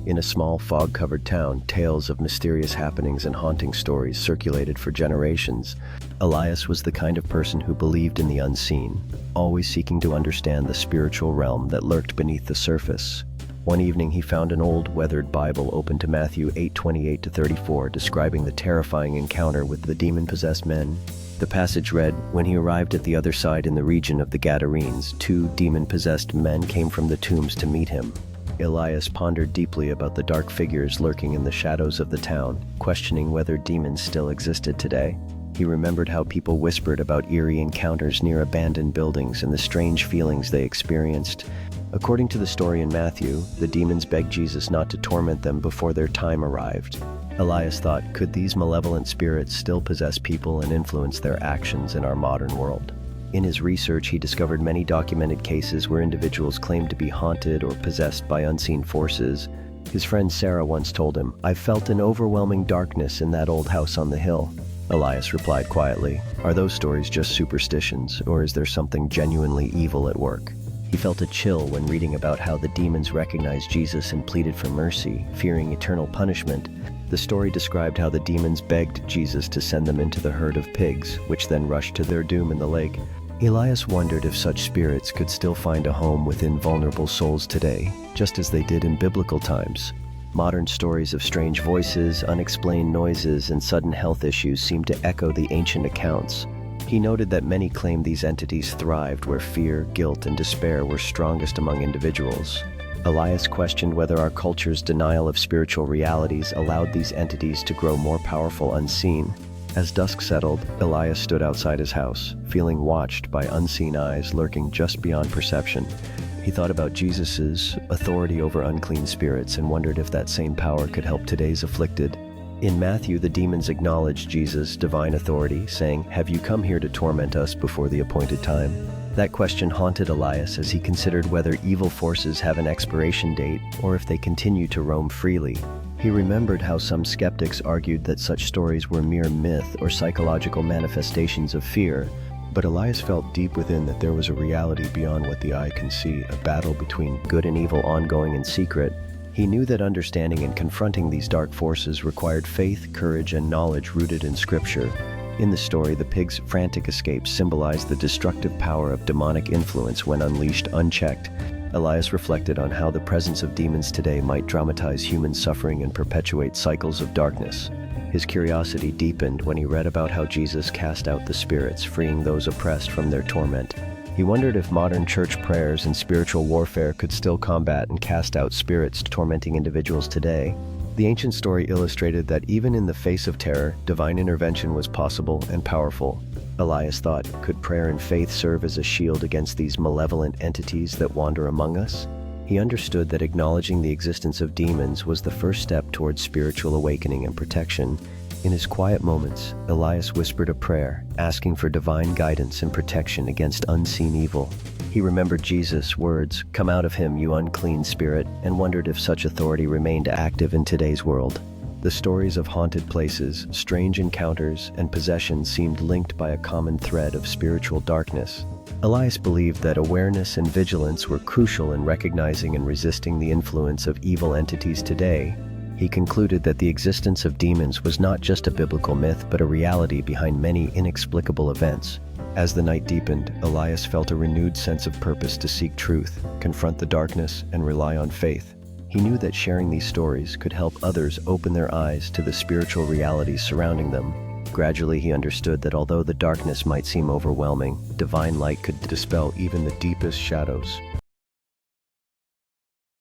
In a small, fog-covered town, tales of mysterious happenings and haunting stories circulated for generations. Elias was the kind of person who believed in the unseen, always seeking to understand the spiritual realm that lurked beneath the surface. One evening he found an old, weathered Bible open to Matthew 8:28-34, describing the terrifying encounter with the demon-possessed men. The passage read, "When he arrived at the other side in the region of the Gadarenes, 2 demon-possessed men came from the tombs to meet him." Elias pondered deeply about the dark figures lurking in the shadows of the town, questioning whether demons still existed today. He remembered how people whispered about eerie encounters near abandoned buildings and the strange feelings they experienced. According to the story in Matthew, the demons begged Jesus not to torment them before their time arrived. Elias thought, could these malevolent spirits still possess people and influence their actions in our modern world? In his research, he discovered many documented cases where individuals claimed to be haunted or possessed by unseen forces. His friend Sarah once told him, "I felt an overwhelming darkness in that old house on the hill." Elias replied quietly, "Are those stories just superstitions, or is there something genuinely evil at work?" He felt a chill when reading about how the demons recognized Jesus and pleaded for mercy, fearing eternal punishment. The story described how the demons begged Jesus to send them into the herd of pigs, which then rushed to their doom in the lake. Elias wondered if such spirits could still find a home within vulnerable souls today, just as they did in biblical times. Modern stories of strange voices, unexplained noises, and sudden health issues seem to echo the ancient accounts. He noted that many claimed these entities thrived where fear, guilt, and despair were strongest among individuals. Elias questioned whether our culture's denial of spiritual realities allowed these entities to grow more powerful unseen. As dusk settled, Elias stood outside his house, feeling watched by unseen eyes lurking just beyond perception. He thought about Jesus' authority over unclean spirits and wondered if that same power could help today's afflicted. In Matthew, the demons acknowledged Jesus' divine authority, saying, "Have you come here to torment us before the appointed time?" That question haunted Elias as he considered whether evil forces have an expiration date or if they continue to roam freely. He remembered how some skeptics argued that such stories were mere myth or psychological manifestations of fear, but Elias felt deep within that there was a reality beyond what the eye can see, a battle between good and evil ongoing in secret. He knew that understanding and confronting these dark forces required faith, courage, and knowledge rooted in Scripture. In the story, the pig's frantic escape symbolized the destructive power of demonic influence when unleashed unchecked. Elias reflected on how the presence of demons today might dramatize human suffering and perpetuate cycles of darkness. His curiosity deepened when he read about how Jesus cast out the spirits, freeing those oppressed from their torment. He wondered if modern church prayers and spiritual warfare could still combat and cast out spirits tormenting individuals today. The ancient story illustrated that even in the face of terror, divine intervention was possible and powerful. Elias thought, could prayer and faith serve as a shield against these malevolent entities that wander among us? He understood that acknowledging the existence of demons was the first step towards spiritual awakening and protection. In his quiet moments, Elias whispered a prayer, asking for divine guidance and protection against unseen evil. He remembered Jesus' words, "Come out of him, you unclean spirit," and wondered if such authority remained active in today's world. The stories of haunted places, strange encounters, and possession seemed linked by a common thread of spiritual darkness. Elias believed that awareness and vigilance were crucial in recognizing and resisting the influence of evil entities today. He concluded that the existence of demons was not just a biblical myth, but a reality behind many inexplicable events. As the night deepened, Elias felt a renewed sense of purpose to seek truth, confront the darkness, and rely on faith. He knew that sharing these stories could help others open their eyes to the spiritual realities surrounding them. Gradually, he understood that although the darkness might seem overwhelming, divine light could dispel even the deepest shadows.